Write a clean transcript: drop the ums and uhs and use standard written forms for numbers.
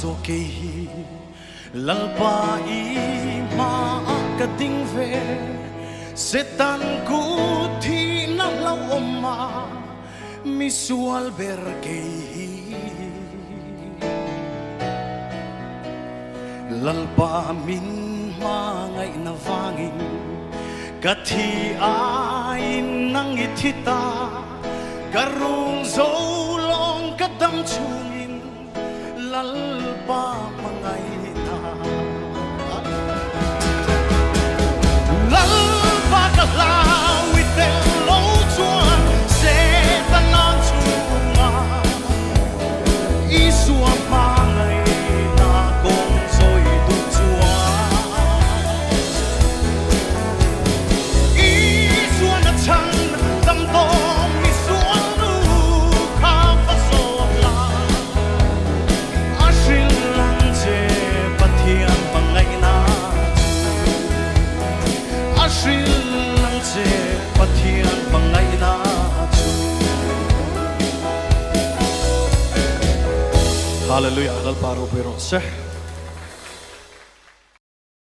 zo ke lalpa I ma ka ding ve setan ku thi na la oma mi sual ber ke lalpa min ma ngai na wangin kathi ai nang ithita karung zo long kadam chungin lalpa mangai na lalpa kalau ite lo chuan se tanan chunga isua mangai na kong zoi du chuan isua na chang dam to pathian pangai na chu hallelujah dal paro pero se